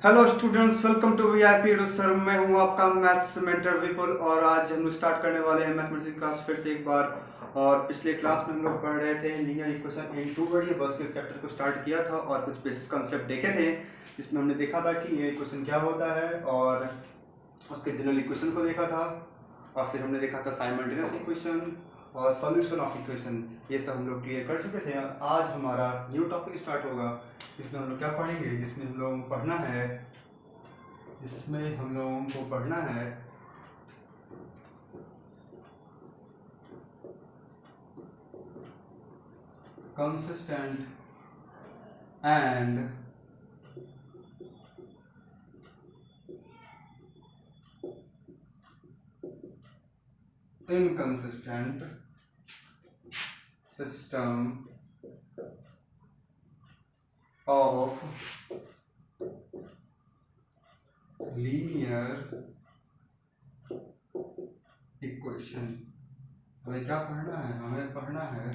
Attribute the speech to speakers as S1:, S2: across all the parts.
S1: Hello students, welcome to VIP sir. मैं हूं आपका मैथ्स मेंटर विपुल और आज हम स्टार्ट करने वाले हैं मैथमेटिक्स की क्लास फिर से एक बार। और पिछले क्लास में हम लोग पढ़ रहे थे linear equation in two variables के चैप्टर को स्टार्ट किया था और कुछ बेसिक कंसेप्ट देखे थे, जिसमें हमने देखा था कि लीनियर इक्वेशन क्या होता है और उसके जनरल इक्वेशन को देखा था। और फिर हमने देखा था साइमल्टेनियस इक्वेशन और सॉल्यूशन ऑफ इक्वेशन, ये सब हम लोग क्लियर कर चुके थे। आज हमारा न्यू टॉपिक स्टार्ट होगा, जिसमें हम लोग क्या पढ़ेंगे, जिसमें हम लोग पढ़ना है consistent and inconsistent system of linear equation. हमें क्या पढ़ना है? हमें पढ़ना है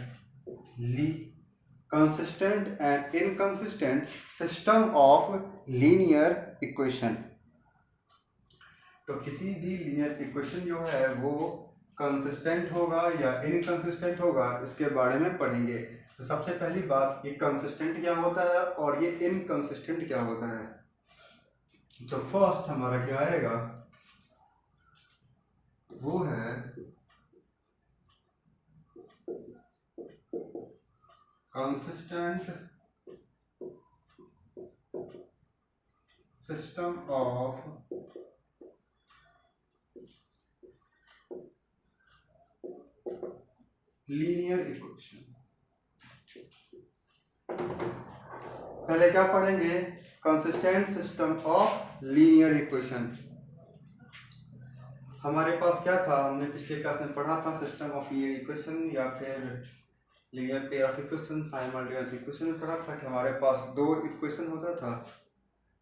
S1: consistent and inconsistent system of linear equation. तो किसी भी लीनियर इक्वेशन जो है वो कंसिस्टेंट होगा या इनकंसिस्टेंट होगा, इसके बारे में पढ़ेंगे। तो सबसे पहली बात, ये कंसिस्टेंट क्या होता है और ये इनकंसिस्टेंट क्या होता है। तो फर्स्ट हमारा क्या आएगा, वो है consistent system of linear equation. पहले क्या पढ़ेंगे? Consistent system of linear equation. हमारे पास क्या था, हमने पिछले क्लास में पढ़ा था सिस्टम ऑफ लीनियर इक्वेशन या फिर linear pair of equation, simultaneous equation में पढ़ा था कि हमारे पास दो इक्वेशन होता था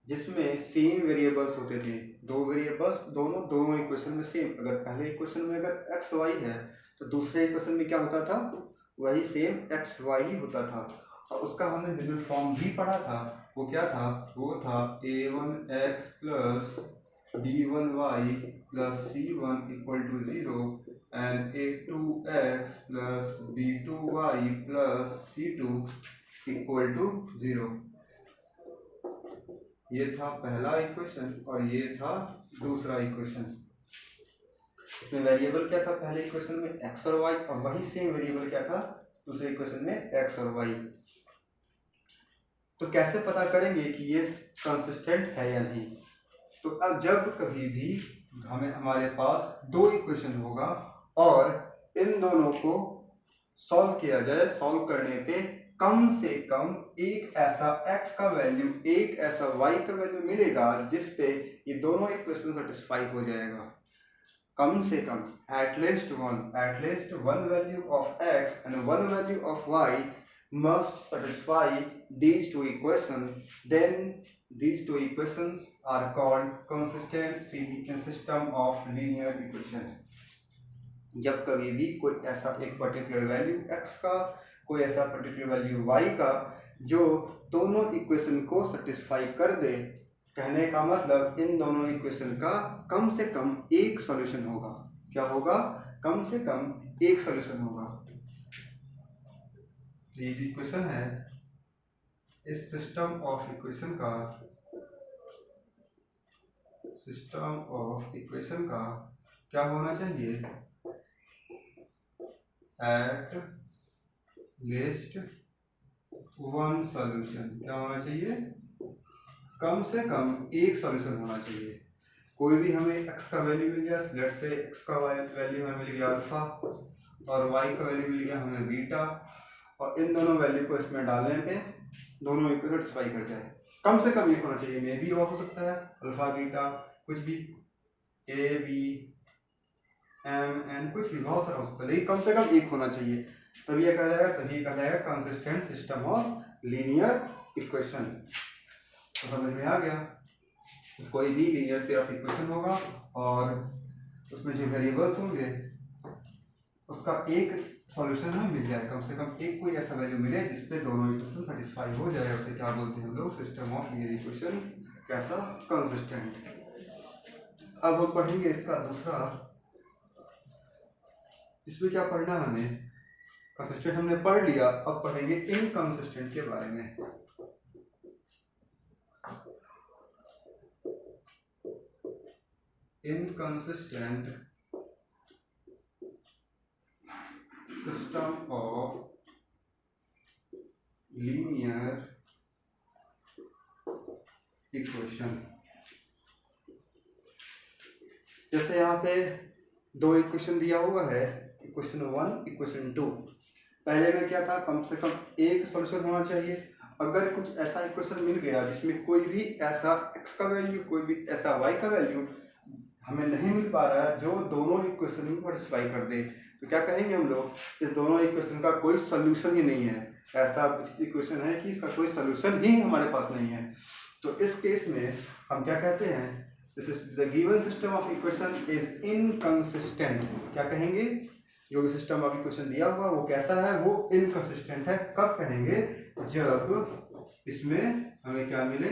S1: जिसमें सेम वेरिएबल्स होते थे। दो वेरिएबल्स दोनों इक्वेशन में सेम। अगर पहले इक्वेशन में अगर एक्स वाई है तो दूसरे इक्वेशन में क्या होता था, वही सेम एक्स वाई ही होता था। और उसका हमने जनरल फॉर्म भी पढ़ा था। वो क्या था? वो था a1x plus b1y plus c1 equal to 0 and a2x plus b2y plus c2 equal to 0। ये था पहला इक्वेशन और ये था दूसरा इक्वेशन। इसमें वेरिएबल क्या था? पहले इक्वेशन में x और y, और वही सेम वेरिएबल क्या था दूसरे इक्वेशन में x और y। तो कैसे पता करेंगे कि ये कंसिस्टेंट है या नहीं? तो अब जब कभी भी हमारे पास दो इक्वेशन होगा और इन दोनों को सॉल्व किया जाए, सॉल्व करने पे कम से कम एक ऐसा x का वैल्यू, एक ऐसा y का वैल्यू मिलेगा जिसपे ये दोनों इक्वेशन सेटिस्फाई हो जाएगा। कम से कम at least one value of x and one value of y must satisfy these two equations, then these two equations are called consistent system of linear equation। जब कभी भी कोई ऐसा एक पर्टिकुलर वैल्यू x का, कोई ऐसा पर्टिकुलर वैल्यू y का जो दोनों इक्वेशन को सेटिस्फाई कर दे, कहने का मतलब इन दोनों इक्वेशन का कम से कम एक सॉल्यूशन होगा। क्या होगा? कम से कम एक सॉल्यूशन होगा। ये इक्वेशन है, इस सिस्टम ऑफ इक्वेशन का क्या होना चाहिए? At least one solution. क्या होना चाहिए? कम से कम एक सॉल्यूशन होना चाहिए। कोई भी हमें x का वैल्यू मिल गया, लेट से x का वैल्यू हमें मिल गया अल्फा और y का वैल्यू मिल गया हमें बीटा, और इन दोनों वैल्यू को इसमें डालने पे दोनों इक्वेशन सेटिस्फाई कर जाए। कम से कम एक होना चाहिए, मे भी हो सकता है अल्फा बीटा कुछ भी, ए बी एम एन कुछ भी, बहुत सारा हो सकता है, लेकिन कम से कम एक होना चाहिए। तभी ये कहा जाएगा consistent system of linear equation. तो समझ में आ गया? कोई भी लीनियर पेयर ऑफ इक्वेशन होगा और उसमें जो वेरिएबल्स होंगे उसका एक सॉल्यूशन हमें मिल जाए, कम से कम एक कोई ऐसा वैल्यू मिले जिसपे दोनों इक्वेशन सेटिस्फाई हो जाए, उसे क्या बोलते हैं हम लोग? सिस्टम ऑफ लीनियर इक्वेशन कैसा, कंसिस्टेंट। अब हम पढ़ेंगे इसका दूसरा, इसमें क्या पढ़ना है हमें, कंसिस्टेंट हमने पढ़ लिया, अब पढ़ेंगे इनकंसिस्टेंट के बारे में। Inconsistent system of linear equation. जैसे यहाँ पे दो इक्वेशन दिया हुआ है, इक्वेशन 1, इक्वेशन 2। पहले में क्या था, कम से कम एक सॉल्यूशन होना चाहिए। अगर कुछ ऐसा इक्वेशन मिल गया जिसमें कोई भी ऐसा x का वैल्यू, कोई भी ऐसा y का वैल्यू हमें नहीं मिल पा रहा है जो दोनों इक्वेशन में सेटिस्फाई कर दे, तो क्या कहेंगे हम लोग, इस दोनों इक्वेशन का कोई सोल्यूशन ही नहीं है। ऐसा कुछ इक्वेशन है कि इसका कोई सोल्यूशन ही हमारे पास नहीं है। तो इस केस में हम क्या कहते हैं, this is the given system of equation is inconsistent. क्या कहेंगे, जो भी सिस्टम ऑफ इक्वेशन दिया हुआ वो कैसा है, वो इनकंसिस्टेंट है। कब कहेंगे, जब इसमें हमें क्या मिले,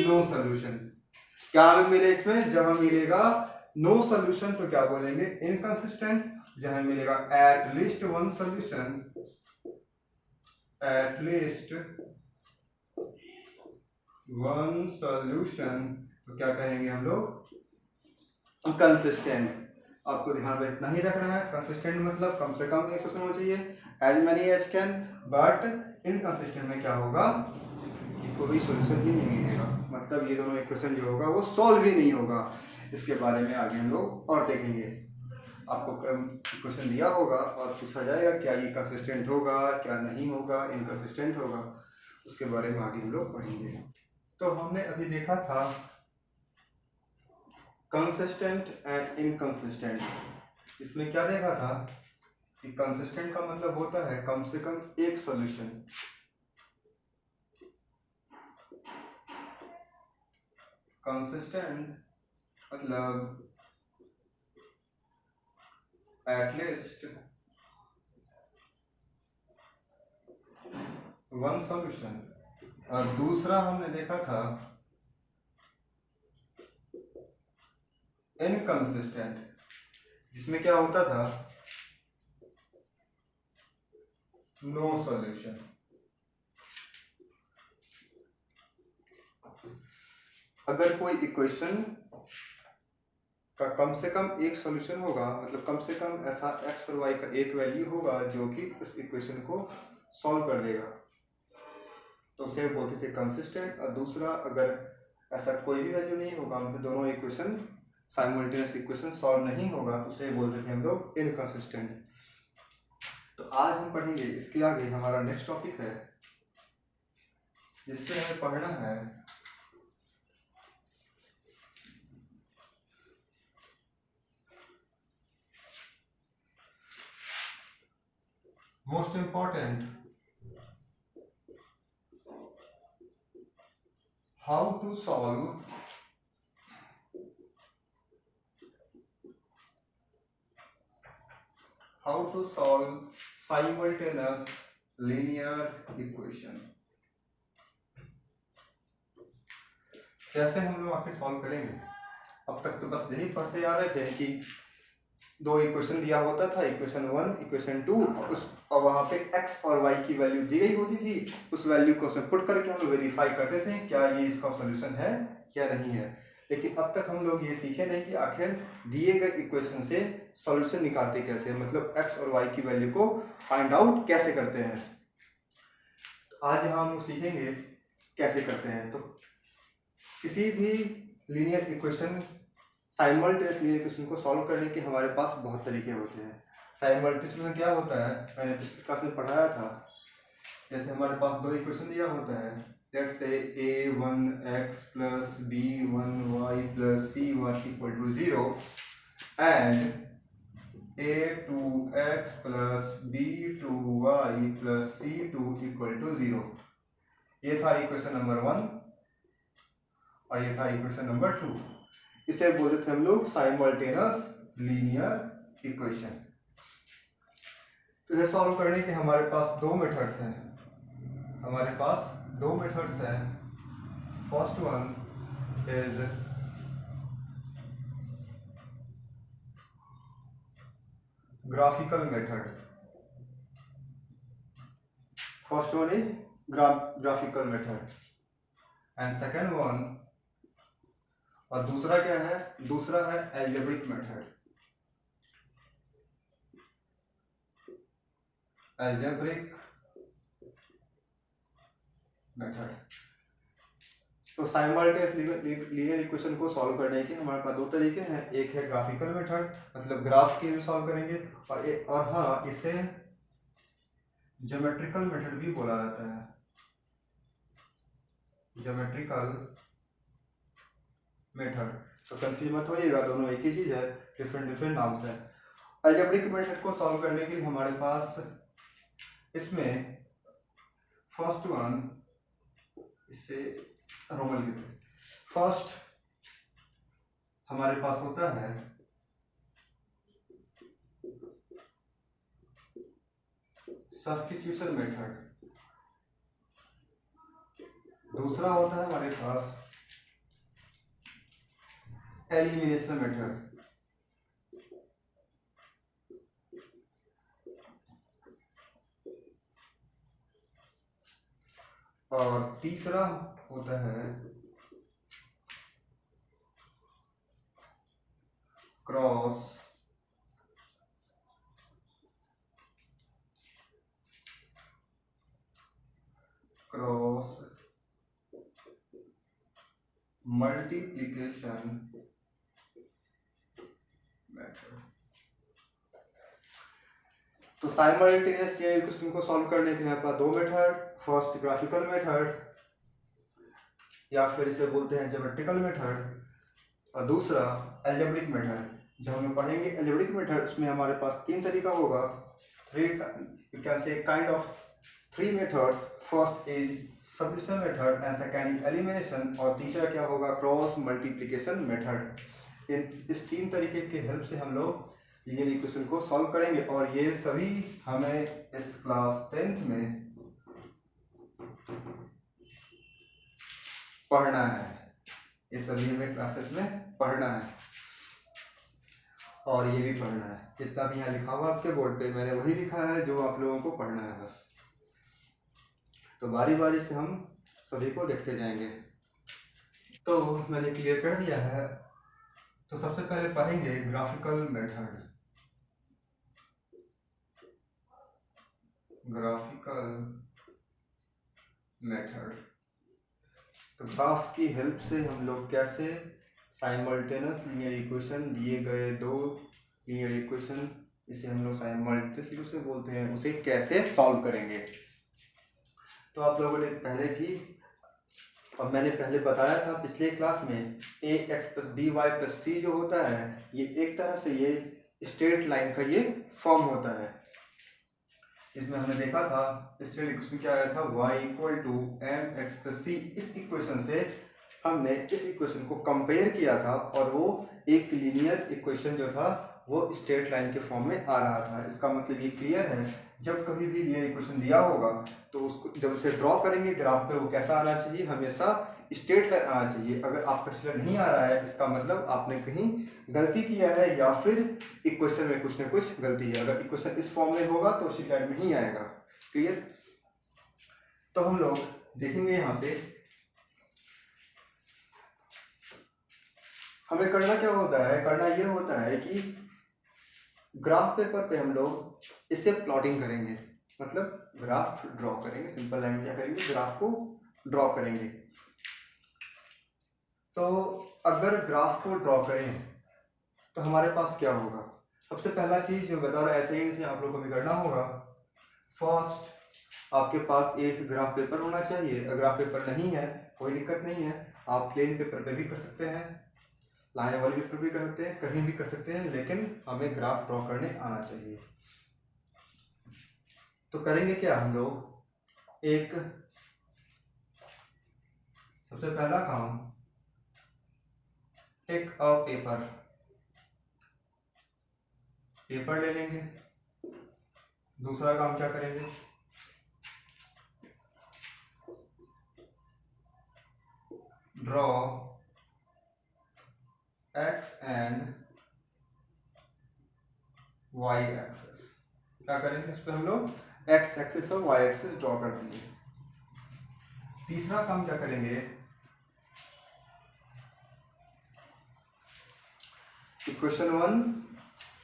S1: नो सोल्यूशन। क्या हमें मिले इसमें, जब हमें मिलेगा नो सोल्यूशन तो क्या बोलेंगे, इनकंसिस्टेंट। जब हमें मिलेगा at least one solution, at least one solution, तो क्या कहेंगे हम लोग, कंसिस्टेंट। आपको ध्यान में इतना ही रखना है, कंसिस्टेंट मतलब कम से कम एक क्वेश्चन होना चाहिए, as many as can. But inconsistent में क्या होगा, कोई सॉल्यूशन ही नहीं मिलेगा, मतलब ये दोनों इक्वेशन जो होगा वो सॉल्व ही नहीं होगा। इसके बारे में आगे हम लोग और देखेंगे। आपको क्वेश्चन दिया होगा और पूछा जाएगा क्या ये कंसिस्टेंट होगा, क्या नहीं होगा, इनकंसिस्टेंट होगा, उसके बारे में आगे हम लोग पढ़ेंगे। तो हमने अभी देखा था कंसिस्टेंट एंड इनकंसिस्टेंट। इसमें क्या देखा था कि कंसिस्टेंट का मतलब होता है कम से कम एक सॉल्यूशन, कंसिस्टेंट मतलब एटलीस्ट वन सॉल्यूशन। और दूसरा हमने देखा था इनकंसिस्टेंट, जिसमें क्या होता था, नो सॉल्यूशन। अगर कोई इक्वेशन का कम से कम एक सॉल्यूशन होगा, मतलब कम से कम ऐसा x और y का एक वैल्यू होगा जो कि उस इक्वेशन को सॉल्व कर देगा, तो उसे बोलते थे कंसिस्टेंट। और दूसरा, अगर ऐसा कोई भी वैल्यू नहीं होगा, मतलब दोनों इक्वेशन साइमल्टेनियस इक्वेशन सॉल्व नहीं होगा, तो उसे बोलते थे हम लोग इनकंसिस्टेंट। तो आज हम पढ़ेंगे, इसके आगे हमारा नेक्स्ट टॉपिक है जिससे हमें पढ़ना है most important, how to solve simultaneous linear equation। कैसे हम लोग आखिर सॉल्व करेंगे। अब तक तो बस यही पढ़ते आ रहे थे कि दो इक्वेशन दिया होता था, इक्वेशन 1, इक्वेशन 2, और वहां पे x और y की वैल्यू दी गई होती थी। उस वैल्यू को उसमें पुट करके हम वेरीफाई करते थे क्या ये इसका सॉल्यूशन है या नहीं है। लेकिन अब तक हम लोग ये सीखे नहीं कि आखिर दिए गए इक्वेशन से सॉल्यूशन निकालते कैसे, मतलब x और y की वैल्यू को फाइंड आउट कैसे करते हैं। तो आज यहाँ हम लोग सीखेंगे कैसे करते हैं। तो किसी भी linear equation, simultaneous linear equation को सॉल्व करने के हमारे पास बहुत तरीके होते हैं। साइमल्टेनियस में क्या होता है, मैंने पिछली क्लास में पढ़ाया था, जैसे हमारे पास दो इक्वेशन दिया होता है, let's say a1x plus b1y plus c1 equal to 0 and a2x plus b2y plus c2 equal to 0। ये था इक्वेशन नंबर 1 और ये था इक्वेशन नंबर 2। इसे बोलते थे हम लोग साइमल्टेनियस लीनियर इक्वेशन। तो इसे सॉल्व करने के हमारे पास दो मेथड्स हैं, first one is graphical method. First one is graphical method and second one, और दूसरा क्या है, दूसरा है algebraic method. algebraic method. तो साइमल्टेनियस लीनियर इक्वेशन को सॉल्व करने के हमारे पास दो तरीके हैं, एक है ग्राफिकल मेथड, मतलब ग्राफ के सॉल्व करेंगे, और हाँ, इसे ज्योमेट्रिकल मेथड भी बोला जाता है. Geometrical method. तो कंफ्यूज मत होइएगा, दोनों एक ही चीज है, डिफरेंट नाम से. अलजेब्रिक मेथड को सॉल्व करने के लिए हमारे पास इसमें फर्स्ट वन, इससे रोमन लिखते हैं. फर्स्ट हमारे पास होता है सब्स्टिट्यूशन मेथड. दूसरा होता है हमारे पास एलिमिनेशन मेथड. और तीसरा होता है क्रॉस मल्टीप्लिकेशन मेथड. तो साइमल्टेनियस ये क्वेश्चन को सॉल्व करने के लिए हमारे पास दो मेथड, फर्स्ट ग्राफिकल मेथड या फिर इसे बोलते हैं ज्योमेट्रिकल मेथड, और दूसरा अलजेब्रिक मेथड. जब हम पढ़ेंगे अलजेब्रिक मेथड, उसमें हमारे पास तीन तरीका होगा, you can say kind of three methods. First is substitution method and second is elimination, और तीसरा क्या होगा, क्रॉस मल्टीप्लिकेशन मेथड. इस तीन तरीके के हेल्प से हम लोग लीनियर इक्वेशन को सॉल्व करेंगे, और ये सभी हमें इस क्लास 10th में पढ़ना है. ये सभी हमें क्लासेस में पढ़ना है, और ये भी पढ़ना है. जितना भी यहाँ लिखा हुआ आपके बोर्ड पे, मैंने वही लिखा है जो आप लोगों को पढ़ना है बस. तो बारी बारी से हम सभी को देखते जाएंगे. तो मैंने क्लियर कर दिया है. तो सबसे पहले पढ़ेंगे ग्राफिकल मेथड. Graphical method. तो ग्राफ की हेल्प से हम लोग कैसे साइमल्टेनियस लीनियर इक्वेशन, दिए गए दो लीनियर इक्वेशन, इसे हम लोग साइमल्टेनियस इक्वेशन बोलते हैं, उसे कैसे सॉल्व करेंगे. तो आप लोगों ने पहले भी, और मैंने पहले बताया था पिछले क्लास में, a x plus b y plus c जो होता है, ये एक तरह से ये स्ट्रेट लाइन का ये फॉर्म होता है. इसमें हमने देखा था स्ट्रेट इक्वेशन क्या आया था, y equal to m x plus c. इस इक्वेशन से हमने इस इक्वेशन को कंपेयर किया था, और वो एक लीनियर इक्वेशन जो था वो स्ट्रेट लाइन के फॉर्म में आ रहा था. इसका मतलब ये क्लियर है, जब कभी भी लीनियर इक्वेशन दिया होगा तो उसको जब उसे ड्रॉ करेंगे ग्राफ पे, वो कैसा आना चाहिए, हमेशा स्ट्रेट लाइन आना चाहिए. अगर आपका स्ट्रेट नहीं आ रहा है, इसका मतलब आपने कहीं गलती किया है, या फिर इक्वेशन में कुछ ना कुछ गलती है. अगर इक्वेशन इस फॉर्म में होगा तो स्ट्रेट लाइन में ही आएगा. क्लियर. तो हम लोग देखेंगे यहाँ पे हमें करना क्या होता है. करना ये होता है कि ग्राफ पेपर पे हम लोग इसे प्लॉटिंग करेंगे, मतलब ग्राफ ड्रॉ करेंगे. सिंपल लैंग्वेज क्या करेंगे, ग्राफ को ड्रॉ करेंगे. तो अगर ग्राफ को ड्रॉ करें तो हमारे पास क्या होगा. सबसे पहला चीज जो बता रहा है, ऐसे ही आप लोग को भी करना होगा. फर्स्ट आपके पास एक ग्राफ पेपर होना चाहिए. अगर ग्राफ पेपर नहीं है कोई दिक्कत नहीं है, आप प्लेन पेपर पे भी कर सकते हैं, लाइन वाले पेपर भी कर सकते हैं, कहीं भी कर सकते हैं, लेकिन हमें ग्राफ ड्रॉ करने आना चाहिए. तो करेंगे क्या हम लोग, एक सबसे पहला काम, टेक अ पेपर ले लेंगे. दूसरा काम क्या करेंगे, draw X and Y axis. क्या करेंगे इस पर हम लोग एक्स एक्सिस और वाई एक्सिस ड्रॉ कर देंगे। तीसरा काम क्या करेंगे, इक्वेशन 1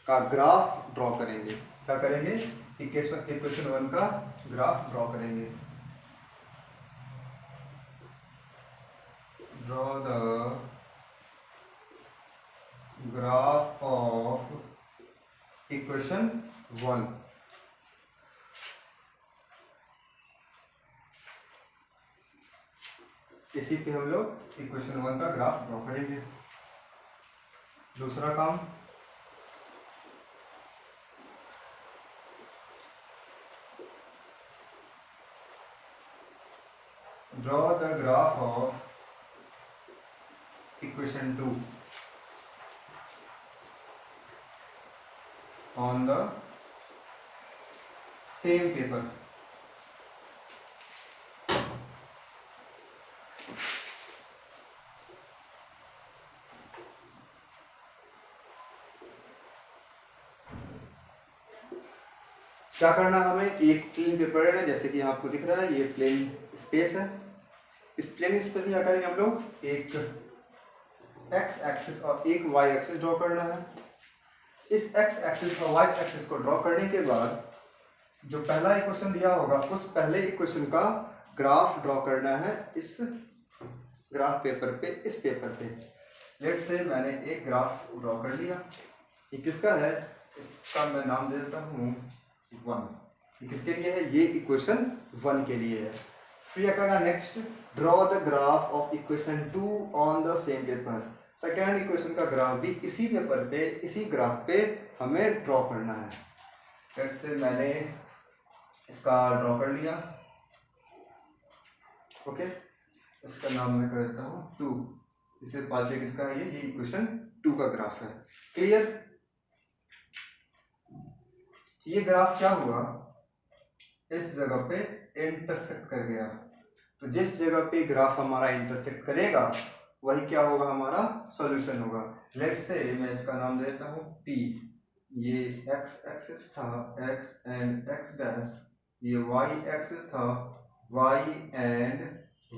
S1: का ग्राफ ड्रॉ करेंगे। क्या करेंगे, इक्वेशन 1 का ग्राफ ड्रॉ करेंगे। Draw the graph of equation 1। इसी पे हम लोग इक्वेशन 1 का ग्राफ ड्रॉ करेंगे। दूसरा काम, draw the graph of equation 2 on the same paper. क्या करना है हमें, एक क्लीन पेपर है जैसे कि आपको दिख रहा है, ये प्लेन स्पेस है। इस प्लेन स्पेस में क्या करेंगे हम लोग, एक एक्स एक्सिस और एक वाई एक्सिस ड्रॉ करना है। इस एक्स एक्सिस और वाई एक्सिस को ड्रॉ करने के बाद जो पहला इक्वेशन दिया होगा उस पहले इक्वेशन का ग्राफ ड्रॉ करना है इस ग्राफ पेपर पे, इस पेपर पे। लेट्स से मैंने एक ग्राफ ड्रॉ कर लिया। ये किसका है, इसका मैं नाम दे देता हूँ 1। ये किसके लिए है, ये इक्वेशन 1 के लिए है। फिर क्या करना, next draw the graph of equation 2 on the same paper. Second equation का ग्राफ भी इसी पेपर पे, इसी ग्राफ पे हमें ड्रॉ करना है। लेट्स से मैंने इसका ड्रॉ कर लिया, ओके। इसका नाम मैं कर देता हूँ 2। इसे पालते किसका है, ये इक्वेशन 2 का ग्राफ है। क्लियर। ये ग्राफ क्या हुआ, इस जगह पे इंटरसेक्ट कर गया। तो जिस जगह पे ग्राफ हमारा इंटरसेक्ट करेगा वही क्या होगा, हमारा सॉल्यूशन होगा। लेट्स से मैं इसका नाम देता हूँ P। ये x एक्सिस था, x एंड x डैश। ये y एक्सिस था, y एंड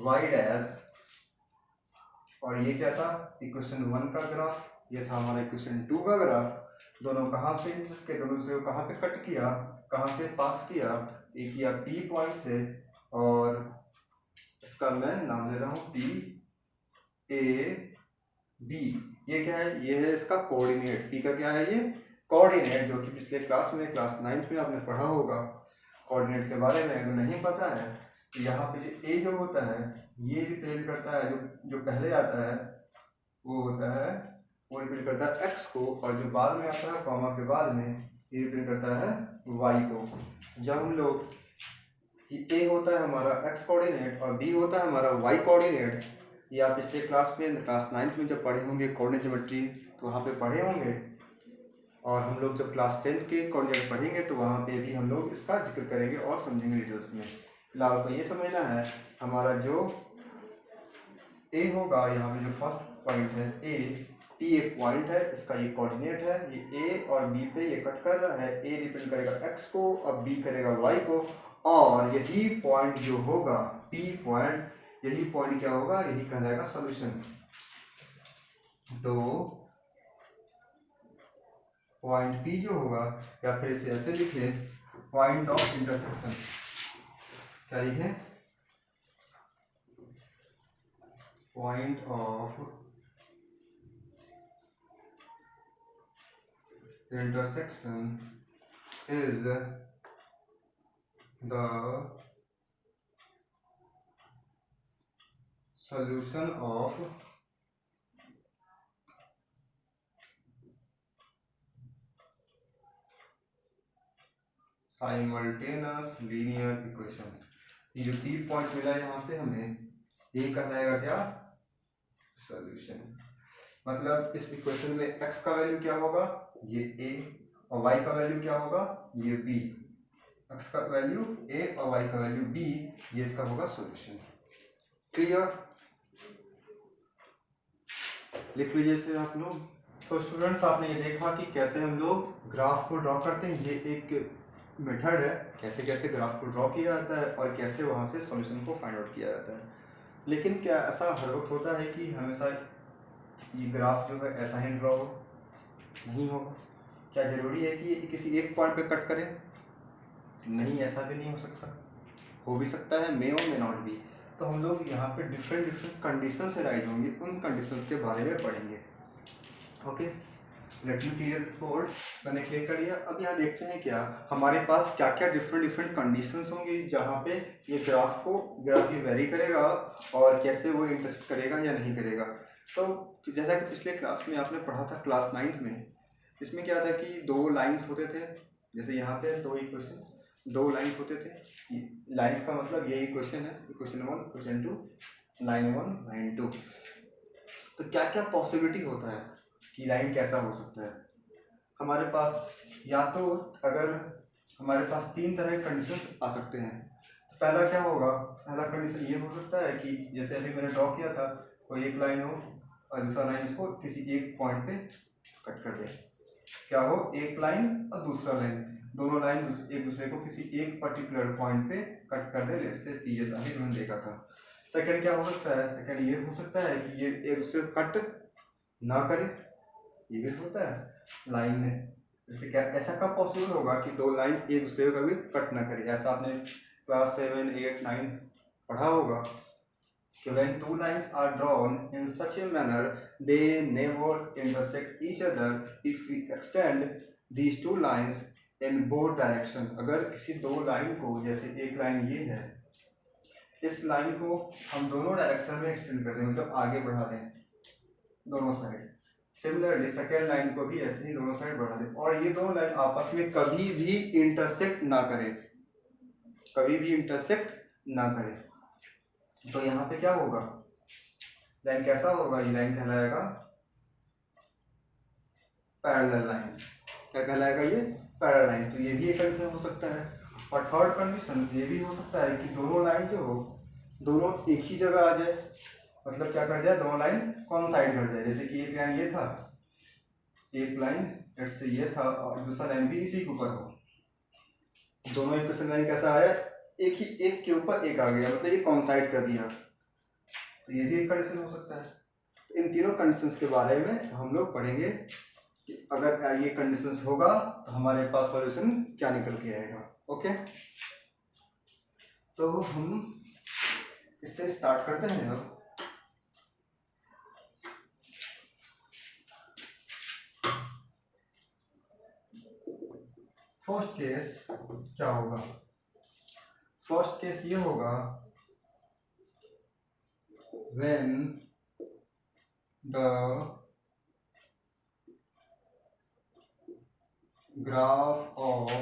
S1: y डैश। और ये क्या था, इक्वेशन 1 का ग्राफ। ये था हमारा इक्वेशन 2 का ग्राफ। दोनों कहाँ से के, दोनों से कहाँ पे कट किया, कहाँ से पास किया, एक किया P पॉइंट से, और इसका मैं नाम दे रहा हूँ P A B। ये क्या है, ये है इसका कोऑर्डिनेट। P का क्या है, ये कोऑर्डिनेट, जो कि पिछले क्लास में, क्लास 9th में आपने पढ़ा होगा। कोऑर्डिनेट के बारे में अगर नहीं पता है तो यहाँ पे जो A जो होता है ये रिप्रेजेंट करता है, जो पहले आता है वो होता है, वो रिप्रेजेंट करता है x को, और जो बाद में आता है कॉमा के बाद में ये रिप्रेजेंट करता है y को। जब हम लोग A होता है हमारा x कोऑर्डिनेट और B होता है हमारा y कोऑर्डिनेट, ये आप पिछले क्लास में, क्लास 9th में जब पढ़े होंगे कोऑर्डिनेट ज्योमेट्री, तो वहाँ पे पढ़े होंगे। और हम लोग जब क्लास 10th के कोऑर्डिनेट पढ़ेंगे तो वहाँ पे भी हम लोग इसका जिक्र करेंगे और समझेंगे डिटेल्स में। फिलहाल को ये समझना है, हमारा जो A होगा, यहाँ पे जो फर्स्ट पॉइंट है A, P एक पॉइंट है, इसका ये कोऑर्डिनेट है। ये A और B पे ये कट कर रहा है, A रिप्रेजेंट करेगा x को और B करेगा y को। और यही पॉइंट जो होगा P पॉइंट, यही पॉइंट क्या होगा, यही कहलाएगा सॉल्यूशन। तो पॉइंट P जो होगा, या फिर इसे ऐसे लिखे, पॉइंट ऑफ इंटरसेक्शन। क्या लिखे, point of intersection is the solution of simultaneous linear equation। ये जो P पॉइंट मिला यहाँ से हमें, ये कहलाएगा क्या, सॉल्यूशन। मतलब इस इक्वेशन में x का वैल्यू क्या होगा, ये A, और y का वैल्यू क्या होगा, ये B। x का वैल्यू A और y का वैल्यू B, ये इसका होगा सॉल्यूशन। क्लियर। लिख लीजिए इसे आप लोग। तो स्टूडेंट्स आपने ये देखा कि कैसे हम लोग ग्राफ को ड्रॉ करते हैं। ये एक मेथड है कैसे कैसे ग्राफ को ड्रॉ किया जाता है और कैसे वहाँ से सॉल्यूशन को फाइंड आउट किया जाता है। लेकिन क्या ऐसा हर वक्त होता है कि हमेशा ये ग्राफ जो है ऐसा ही ड्रॉ हो? नहीं होगा। क्या ज़रूरी है कि ये किसी एक पॉइंट पे कट करें? नहीं, ऐसा भी नहीं हो सकता। हो भी सकता है, मे और मे नॉट भी। तो हम लोग यहाँ पे डिफरेंट कंडीशन से राइज होंगे, उन कंडीशंस के बारे में पढ़ेंगे। Okay, let me clear this board. मैंने क्लियर कर दिया। अब यहाँ देखते हैं क्या हमारे पास क्या क्या डिफरेंट कंडीशंस होंगी जहाँ पे ये ग्राफ ये वेरी करेगा और कैसे वो इंटरसेक्ट करेगा या नहीं करेगा। तो जैसा कि पिछले क्लास में आपने पढ़ा था क्लास 9th में, इसमें क्या था कि दो लाइंस होते थे। जैसे यहाँ पे दो इक्वेशंस, दो लाइंस होते थे। लाइंस का मतलब ये इक्वेशन है, इक्वेशन 1, इक्वेशन 2, लाइन 1, लाइन 2। तो क्या क्या पॉसिबिलिटी होता है कि लाइन कैसा हो सकता है हमारे पास। या तो अगर हमारे पास तीन तरह के कंडीशंस आ सकते हैं। तो पहला क्या होगा, पहला कंडीशन ये हो सकता है कि जैसे अभी मैंने ड्रॉ किया था, कोई एक लाइन हो और दूसरा लाइन इसको किसी एक पॉइंट पे कट कर दे। क्या हो, एक लाइन और दूसरा लाइन, दोनों लाइन एक दूसरे को किसी एक पर्टिकुलर पॉइंट पे कट कर दे। लेट्स से पी एस अभी हमने देखा था। सेकंड क्या हो सकता है, सेकंड ये हो सकता है कि ये एक दूसरे को कट ना करे, ये भी होता है लाइन में। जैसे क्या ऐसा कब पॉसिबल होगा कि दो लाइन एक दूसरे को कभी कट ना करे। ऐसा आपने क्लास 7, 8, 9 पढ़ा होगा कि when two lines are drawn in such a manner they never intersect each other if we extend these two lines in both direction। अगर किसी दो लाइन को, जैसे एक लाइन ये है, इस लाइन को हम दोनों डायरेक्शन में एक्सटेंड कर दें, मतलब आगे बढ़ा दें दोनों साइड। सिमिलरली सेकेंड लाइन को भी ऐसे ही दोनों साइड बढ़ा दें और ये दोनों लाइन आपस में कभी भी इंटरसेक्ट ना करें, कभी भी इंटरसेक्ट ना करें। तो यहाँ पे क्या होगा, लाइन कैसा होगा, ये लाइन कहलाएगा पैरेलल लाइंस। क्या कहलाएगा ये, पैरेलल लाइंस। तो ये भी एक कंडीशन हो सकता है। और थर्ड कंडीशन ये भी हो सकता है कि दोनों लाइन जो हो, दोनों एक ही जगह आ जाए। मतलब क्या कर जाए, दोनों लाइन कॉन्साइड कर जाए। जैसे कि एक लाइन ये था, एक लाइन से ये था और दूसरा लाइन भी इसी के ऊपर हो, दोनों इक्वेशन लाइन कैसा आया, एक ही एक के ऊपर एक आ गया, मतलब ये कॉन्साइड कर दिया। तो ये भी एक कंडीशन हो सकता है। तो इन तीनों कंडीशंस के बारे में हम लोग पढ़ेंगे कि अगर ये कंडीशंस होगा तो हमारे पास सॉल्यूशन क्या निकल के आएगा। ओके, तो हम इससे स्टार्ट करते हैं। अब फर्स्ट केस क्या होगा, फर्स्ट केस ये होगा when the graph of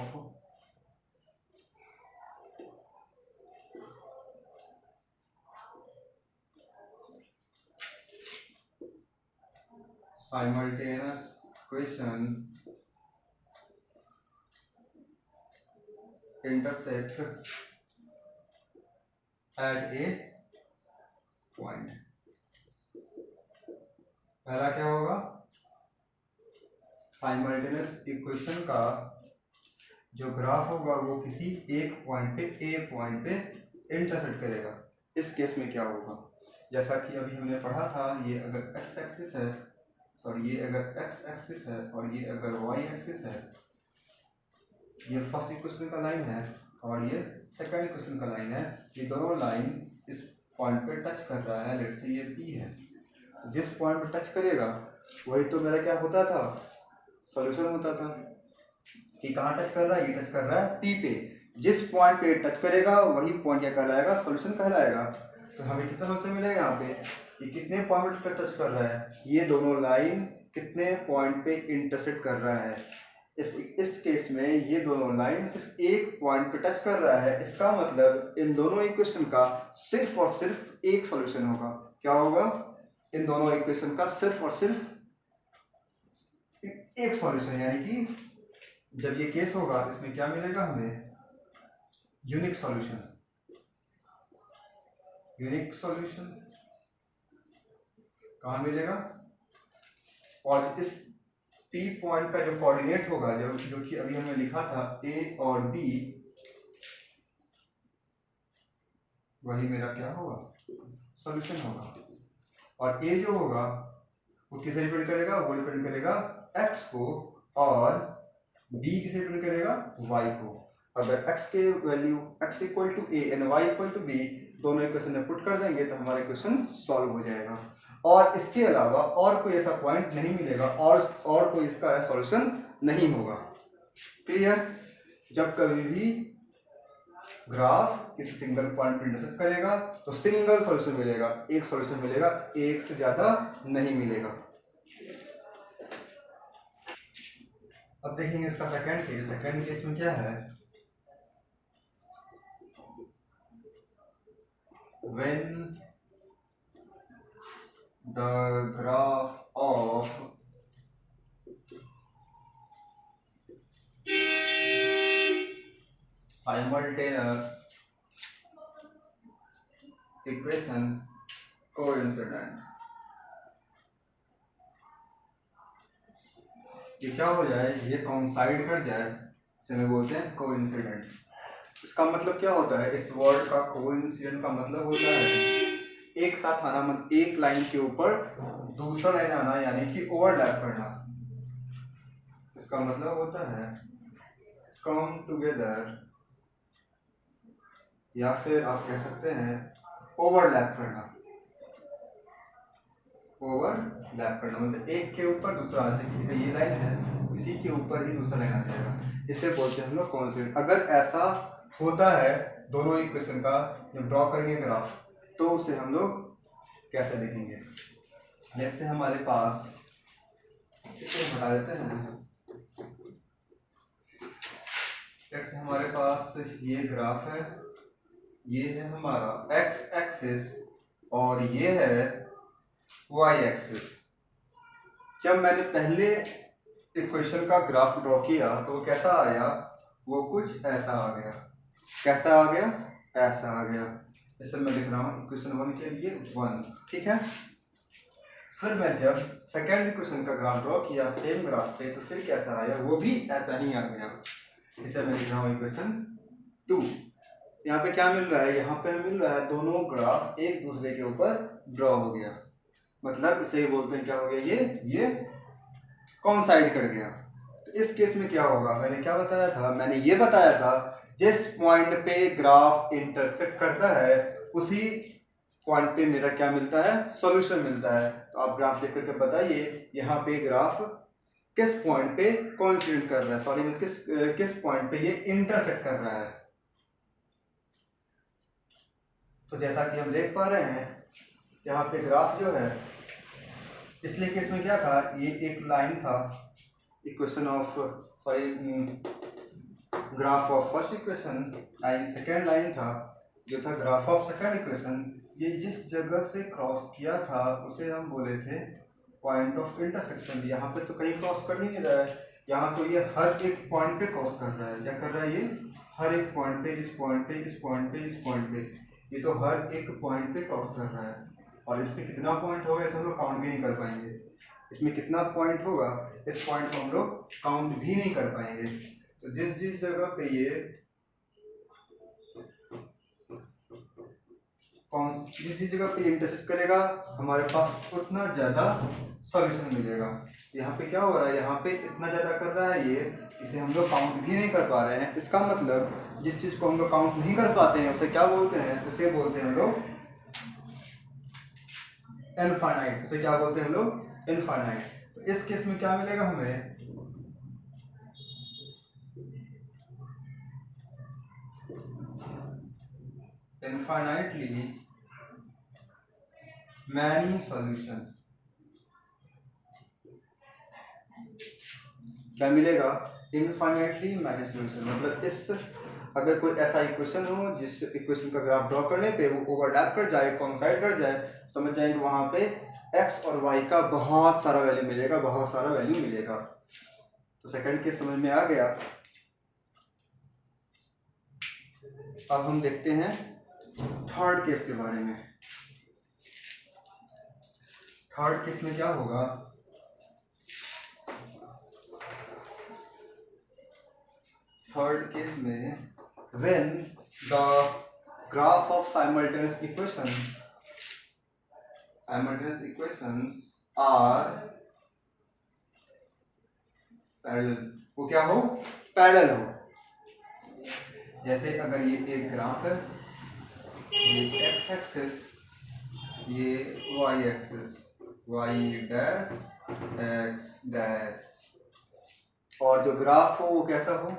S1: simultaneous equation intersect at a point। पहला क्या होगा, साइमल्टेनियस इक्वेशन का जो ग्राफ होगा वो किसी एक पॉइंट पे, ए पॉइंट पे इंटरसेक्ट करेगा। इस केस में क्या होगा, जैसा कि अभी हमने पढ़ा था, ये अगर एक्स एक्सिस है, सॉरी ये अगर एक्स एक्सिस है और ये अगर वाई एक्सिस है, ये फर्स्ट इक्वेशन का लाइन है और ये सेकंड इक्वेशन का लाइन है। ये दोनों लाइन इस पॉइंट पे टच कर रहा है। लेट्स से ये पी है, तो जिस पॉइंट पे टच करेगा वही तो मेरा क्या होता था, सॉल्यूशन होता था। कि कहाँ टच कर रहा है, ये टच कर रहा है पी पे। जिस पॉइंट पे टच करेगा वही पॉइंट क्या कहलाएगा, सॉल्यूशन कहलाएगा। तो हमें कितना सॉल्यूशन मिलेगा यहाँ पे, ये कितने पॉइंट पे टच कर रहा है, ये दोनों लाइन कितने पॉइंट पे इंटरसेक्ट कर रहा है। इस केस में ये दोनों लाइन सिर्फ एक पॉइंट पे टच कर रहा है। इसका मतलब इन दोनों इक्वेशन का सिर्फ और सिर्फ एक सॉल्यूशन होगा। क्या होगा, इन दोनों इक्वेशन का सिर्फ और सिर्फ एक सॉल्यूशन। यानी कि जब ये केस होगा इसमें क्या मिलेगा हमें, यूनिक सॉल्यूशन। यूनिक सॉल्यूशन कहाँ मिलेगा, और इस P पॉइंट का जो कोऑर्डिनेट होगा, जो कि अभी हमने लिखा था A और B, वही मेरा क्या होगा, सॉल्यूशन होगा। और A जो होगा वो किसे डिपेंड करेगा, वो डिपेंड करेगा x को, और B किसे डिपेंड करेगा, y को। अगर x के value x equal to a and y equal to b दोनों इक्वेशन में पुट कर देंगे तो हमारा इक्वेशन सॉल्व हो जाएगा। और इसके अलावा और कोई ऐसा पॉइंट नहीं मिलेगा, और कोई इसका सॉल्यूशन नहीं होगा। क्लियर? जब कभी भी ग्राफ किसी सिंगल पॉइंट पर इंटरसेक्ट करेगा तो सिंगल सॉल्यूशन मिलेगा, एक सॉल्यूशन मिलेगा, एक से ज्यादा नहीं मिलेगा। अब देखेंगे इसका सेकंड केस। सेकंड केस में क्या है, when the graph of simultaneous equation coincident, ये क्या हो जाए, ये कोइंसाइड कर जाए, इसे में बोलते हैं कोइंसिडेंट। इसका मतलब क्या होता है, इस वर्ड का कोइंसिडेंट का मतलब होता है एक साथ आना, मतलब एक लाइन के ऊपर दूसरा लाइन आना, यानी कि ओवरलैप करना। इसका मतलब होता है कम टुगेदर, या फिर आप कह सकते हैं ओवरलैप करना। ओवरलैप करना मतलब एक के ऊपर दूसरा, जैसे ये लाइन है, इसी के ऊपर ही दूसरा लाइन आ जाएगा, इसे बोलते हैं हम लोग कोइंसिडेंट। अगर ऐसा होता है दोनों इक्वेशन का, जब ड्रॉ करेंगे ग्राफ, तो उसे हम लोग कैसे देखेंगे। लेट्स से हमारे पास, इसे हटा देते हैं, लेट्स से हमारे पास ये ग्राफ है, ये है हमारा x एक्सिस और ये है y एक्सिस। जब मैंने पहले इक्वेशन का ग्राफ ड्रॉ किया तो वो कैसा आया, वो कुछ ऐसा आ गया। कैसा आ गया, ऐसा आ गया। जैसे मैं लिख रहा हूँ इक्वेशन 1 के लिए 1, ठीक है। फिर मैं जब सेकेंड इक्वेशन का ग्राफ ड्रॉ किया सेम ग्राफ पे, तो फिर कैसा आया, वो भी ऐसा ही आ गया। इसे मैं लिख रहा हूँ इक्वेशन 2। यहाँ पे क्या मिल रहा है, यहाँ पे मिल रहा है दोनों ग्राफ एक दूसरे के ऊपर ड्रॉ हो गया, मतलब इसे बोलते हैं क्या हो गया, ये कोइंसाइड कर गया। तो इस केस में क्या होगा, मैंने क्या बताया था, मैंने ये बताया था जिस पॉइंट पे ग्राफ इंटरसेक्ट करता है उसी पॉइंट पे मेरा क्या मिलता है, सॉल्यूशन मिलता है। तो आप ग्राफ देख करके बताइए यहाँ पे ग्राफ किस पॉइंट पे कोइंसिडेंट कर रहा है, सॉरी किस पॉइंट पे ये इंटरसेक्ट कर रहा है। तो जैसा कि हम देख पा रहे हैं यहाँ पे ग्राफ जो है, पिछले केस में क्या था, ये एक लाइन था equation of, sorry graph of first equation, and second line था जो था ग्राफ ऑफ सेकेंड इक्वेशन। ये जिस जगह से क्रॉस किया था उसे हम बोले थे पॉइंट ऑफ इंटरसेक्शन। यहाँ पे तो कहीं क्रॉस कर ही नहीं रहा है, यहाँ तो ये हर एक पॉइंट पे क्रॉस कर रहा है। क्या कर रहा है, ये हर एक पॉइंट पे, इस पॉइंट पे, इस पॉइंट पे, इस पॉइंट पे, ये तो हर एक पॉइंट पे क्रॉस कर रहा है। और इस पे कितना पॉइंट होगा इसे हम लोग काउंट भी नहीं कर पाएंगे। इसमें कितना पॉइंट होगा, इस पॉइंट को हम लोग काउंट भी नहीं कर पाएंगे। तो जिस जिस जगह पे ये जिस जगह पे इंटरसेक्ट करेगा हमारे पास उतना ज्यादा सॉल्यूशन मिलेगा। यहाँ पे क्या हो रहा है, यहाँ पे इतना ज्यादा कर रहा है ये, इसे हम लोग काउंट भी नहीं कर पा रहे हैं। इसका मतलब जिस चीज को हम लोग काउंट नहीं कर पाते हैं उसे क्या बोलते हैं, उसे बोलते हैं हम लोग इनफाइनाइट। उसे क्या बोलते हैं हम लोग, इनफाइनाइट। तो इस केस में क्या मिलेगा हमें, इनफाइनाइटली मैनी सॉल्यूशन। क्या मिलेगा, इनफाइनाइटली मैनी सॉल्यूशन। मतलब इस, अगर कोई ऐसा इक्वेशन हो जिस इक्वेशन का ग्राफ ड्रॉ करने पे वो ओवरलैप कर जाए, कोइंसाइड कर जाए, समझ जाएंगे वहां पे x और y का बहुत सारा वैल्यू मिलेगा, बहुत सारा वैल्यू मिलेगा। तो सेकंड केस समझ में आ गया। अब हम देखते हैं थर्ड केस के बारे में। थर्ड केस में क्या होगा, थर्ड केस में when the graph of simultaneous equations are parallel, वो क्या हो, पैरेलल हो। जैसे अगर ये एक ग्राफ है, ये x एक्सिस, ये y axis, y dash x dash, और जो ग्राफ हो वो कैसा हो,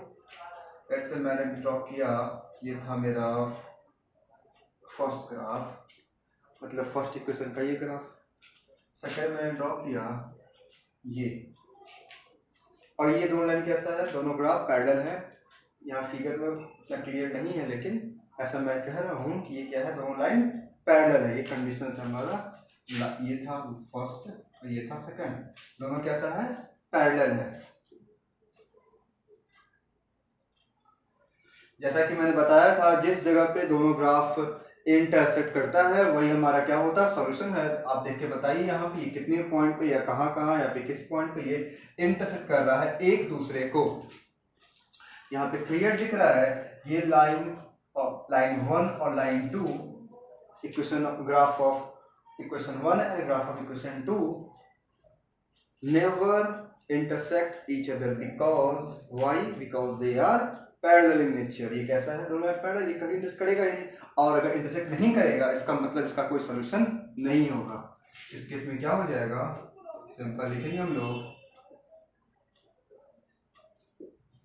S1: जैसे मैंने ड्रॉ किया, ये था मेरा फर्स्ट ग्राफ, मतलब फर्स्ट इक्वेशन का ये ग्राफ, सेकंड मैंने ड्रॉ किया ये, और ये दोनों लाइन कैसा है, दोनों ग्राफ पैरेलल है। यहाँ फिगर में इतना क्लियर नहीं है, लेकिन ऐसा मैं कह रहा हूँ कि ये क्या है, दोनों लाइन पैरेलल है। ये कंडीशन से हमारा, ये था फर्स्ट और ये था सेकंड, दोनों कैसा है, पैरेलल है। जैसा कि मैंने बताया था, जिस जगह पे दोनों ग्राफ इंटरसेक्ट करता है वही हमारा क्या होता है, सॉल्यूशन है। आप देख के बताइए यहाँ पे कितने पॉइंट पे या कहाँ कहाँ या पे किस पॉइंट पे ये इंटरसेक्ट कर रहा है एक दूसरे को। यहाँ पे क्लियर दिख रहा है, ये लाइन 1 और line 2, equation graph of equation 1 and graph of equation 2 never intersect each other because why, because they are parallel in nature. ये कैसा है, दोनों पैरेलल, ये कभी इंटरसेक्ट करेगा ही नहीं, और अगर इंटरसेक्ट नहीं करेगा इसका मतलब इसका कोई सॉल्यूशन नहीं होगा। इस केस में क्या हो जाएगा, सिंपल लिखेंगे हम लोग,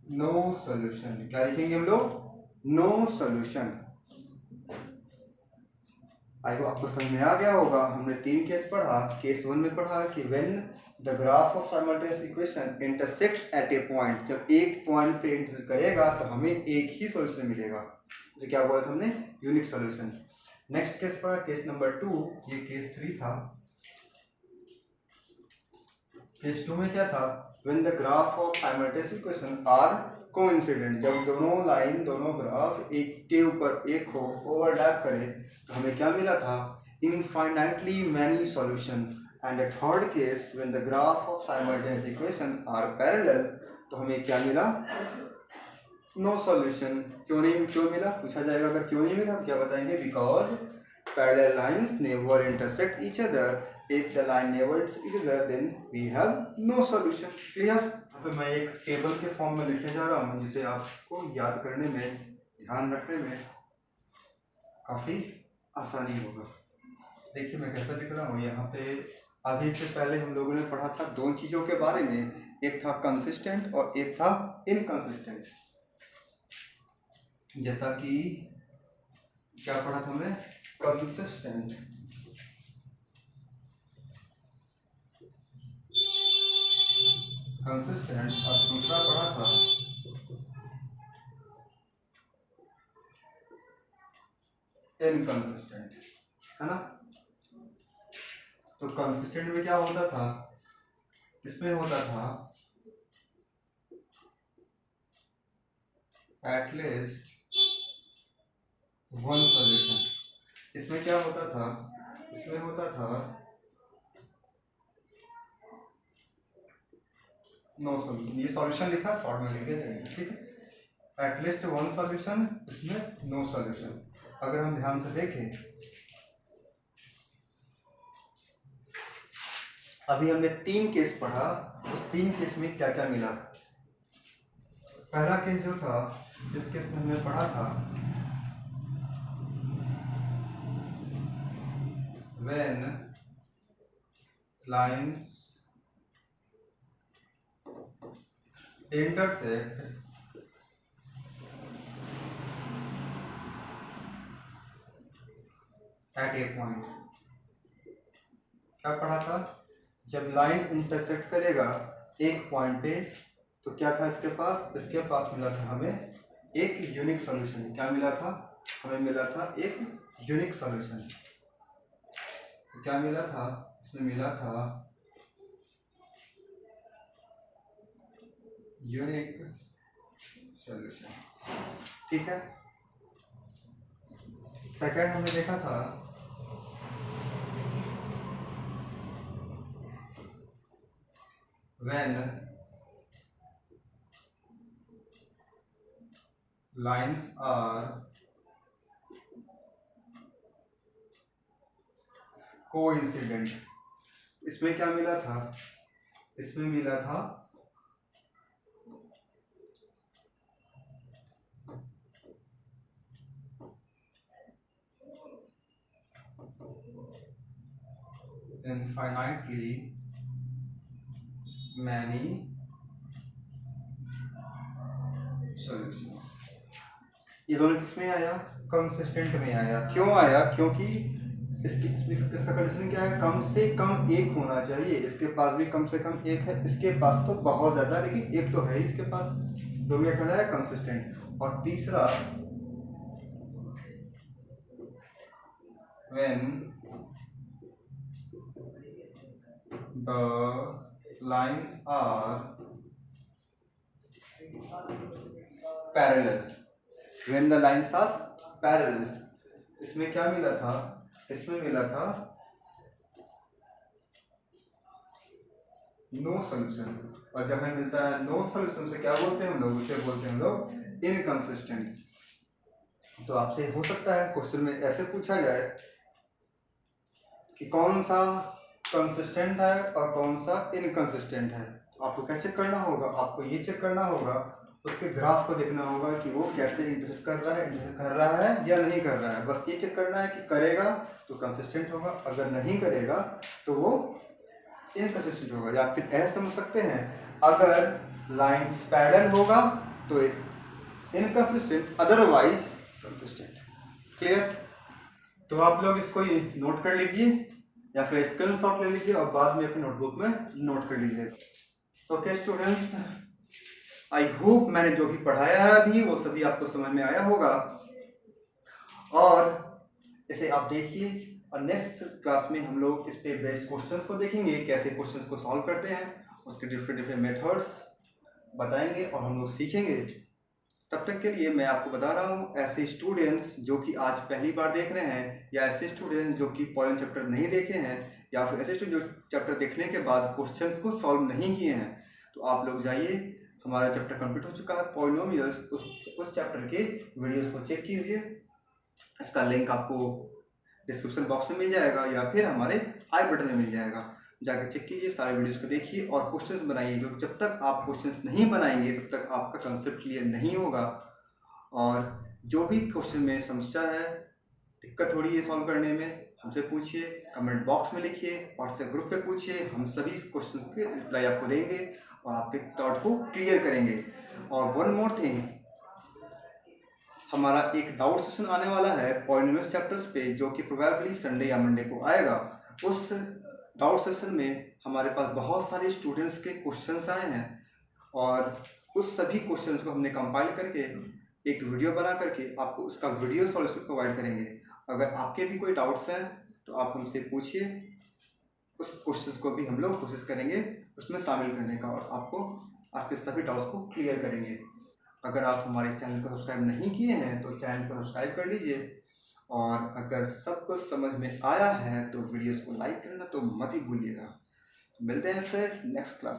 S1: नो सॉल्यूशन। क्या लिखेंगे हम लोग, नो सॉल्यूशन। आई होप आपको समझ में आ गया होगा। हमने 3 केस पढ़ा। केस 1 में पढ़ा कि when the graph of simultaneous equation intersects at a point, जब एक पॉइंट पे इंटरसेक्ट करेगा तो हमें एक ही सॉल्यूशन मिलेगा, जो क्या बोला था हमने, यूनिक सॉल्यूशन। नेक्स्ट केस पढ़ा, केस नंबर 2, ये केस 3 था। केस 2 में क्या था, when the graph of simultaneous equation are coincident, जब दोनों लाइन, दोनों ग्राफ एक के ऊपर एक हो, ओवरलैप करे, तो हमें क्या मिला था, infinitely many solution. And the third case, when the graph of simultaneous equation are parallel, तो हमें क्या मिला, नो सॉल्यूशन। क्यों मिला, पूछा जाएगा। अगर क्यों नहीं मिला तो क्या बताएंगे, because parallel lines never intersect each other, if the line never intersects each other then we have no solution। Clear. अब मैं एक टेबल के फॉर्म में लिखने जा रहा हूँ, जिसे आपको याद करने में, ध्यान रखने में काफी आसानी होगा। देखिए मैं कैसा लिख रहा हूँ यहाँ पे। अभी से पहले हम लोगों ने पढ़ा था 2 चीजों के बारे में, एक था कंसिस्टेंट और एक था इनकंसिस्टेंट। जैसा कि क्या पढ़ा था हमने, कंसिस्टेंट, कंसिस्टेंट, और दूसरा पढ़ा था इनकंसिस्टेंट, है ना। तो कंसिस्टेंट में क्या होता था, इसमें होता था एटलीस्ट वन सॉल्यूशन। इसमें क्या होता था, इसमें होता था नो सॉल्यूशन। ये सॉल्यूशन लिखा, शॉर्ट में लिख देंगे, ठीक है। एटलीस्ट वन सॉल्यूशन, इसमें नो सॉल्यूशन। अगर हम ध्यान से देखें, अभी हमने 3 केस पढ़ा, उस 3 केस में क्या क्या मिला। पहला केस जो था, जिस केस में हमने पढ़ा था, when lines intersect at a point. क्या पढ़ा था, जब लाइन इंटरसेक्ट करेगा एक पॉइंट पे, तो क्या था इसके पास मिला था हमें एक यूनिक सॉल्यूशन। क्या मिला था, हमें मिला था एक यूनिक सॉल्यूशन। क्या मिला था, इसमें मिला था यूनिक सॉल्यूशन, ठीक है। सेकंड हमने देखा था व्हेन लाइन्स आर कोइंसिडेंट। इसमें क्या मिला था? इसमें मिला था infinitely many solutions। ये दोनों किसमें आया? कंसिस्टेंट में आया। क्यों आया? क्योंकि इसका कंडीशन क्या है? कम से कम एक होना चाहिए। इसके पास भी कम से कम एक है, इसके पास तो बहुत ज्यादा, लेकिन एक तो है ही इसके पास, तो क्या कहना है? कंसिस्टेंट। और तीसरा, when the lines are parallel, when the lines are parallel। इसमें क्या मिला था? इसमें मिला था नो सोल्यूशन। और जब हमें मिलता है नो सोल्यूशन से क्या बोलते हैं हम लोग? उसे बोलते हैं हम लोग इनकंसिस्टेंट। तो आपसे हो सकता है क्वेश्चन में ऐसे पूछा जाए कि कौन सा कंसिस्टेंट है और कौन सा इनकंसिस्टेंट है। तो आपको क्या चेक करना होगा? आपको ये चेक करना होगा, उसके ग्राफ को देखना होगा कि वो कैसे इंटरसेक्ट कर रहा है या नहीं कर रहा है। बस ये चेक करना है कि करेगा तो कंसिस्टेंट होगा, अगर नहीं करेगा तो वो इनकंसिस्टेंट होगा। या फिर ऐसे समझ सकते हैं, अगर लाइंस पैरेलल होगा तो इनकंसिस्टेंट, अदरवाइज कंसिस्टेंट। क्लियर? तो आप लोग इसको नोट कर लीजिए या फिर स्क्रीनशॉट ले लीजिए और बाद में अपनी नोटबुक में नोट कर लीजिए। ओके स्टूडेंट्स, आई होप मैंने जो भी पढ़ाया है अभी वो सभी आपको समझ में आया होगा, और इसे आप देखिए। और नेक्स्ट क्लास में हम लोग इस पे बेस्ड क्वेश्चंस को देखेंगे, कैसे क्वेश्चंस को सॉल्व करते हैं, उसके डिफरेंट मेथड्स बताएंगे और हम लोग सीखेंगे। तब तक के लिए मैं आपको बता रहा हूँ, ऐसे स्टूडेंट्स जो कि आज पहली बार देख रहे हैं, या ऐसे स्टूडेंट्स जो कि पॉइंट चैप्टर नहीं देखे हैं, या फिर ऐसे स्टूडेंट जो चैप्टर देखने के बाद क्वेश्चंस को सॉल्व नहीं किए हैं, तो आप लोग जाइए, हमारा चैप्टर कंप्लीट हो चुका है पॉलिनोमियल्स, उस चैप्टर के वीडियोस को चेक कीजिए। इसका लिंक आपको डिस्क्रिप्शन बॉक्स में मिल जाएगा या फिर हमारे आई बटन में मिल जाएगा। जाकर चेक कीजिए, सारे वीडियोस को देखिए और क्वेश्चंस बनाइए। जो जब तक आप क्वेश्चंस नहीं बनाएंगे तब तक आपका कंसेप्ट क्लियर नहीं होगा। और जो भी क्वेश्चन में समस्या है, दिक्कत हो रही है सॉल्व करने में, हमसे पूछिए, कमेंट बॉक्स में लिखिए, व्हाट्सएप ग्रुप पे पूछिए। हम सभी क्वेश्चन के रिप्लाई आपको देंगे और आपके डाउट को क्लियर करेंगे। और वन मोर थिंग, हमारा एक डाउट सेशन आने वाला है पॉलिनोमियल्स चैप्टर्स पे, जो कि प्रोबेबली संडे या मंडे को आएगा। उस डाउट सेशन में हमारे पास बहुत सारे स्टूडेंट्स के क्वेश्चंस आए हैं और उस सभी क्वेश्चंस को हमने कंपाइल करके एक वीडियो बना करके आपको उसका वीडियो सॉल्यूशन प्रोवाइड करेंगे। अगर आपके भी कोई डाउट्स हैं तो आप हमसे पूछिए, उस क्वेश्चंस को भी हम लोग कोशिश करेंगे उसमें शामिल करने का और आपको आपके सभी डाउट्स को क्लियर करेंगे। अगर आप हमारे चैनल को सब्सक्राइब नहीं किए हैं तो चैनल को सब्सक्राइब कर लीजिए, और अगर सब कुछ समझ में आया है तो वीडियोस को लाइक करना तो मत ही भूलिएगा। तो मिलते हैं फिर नेक्स्ट क्लास।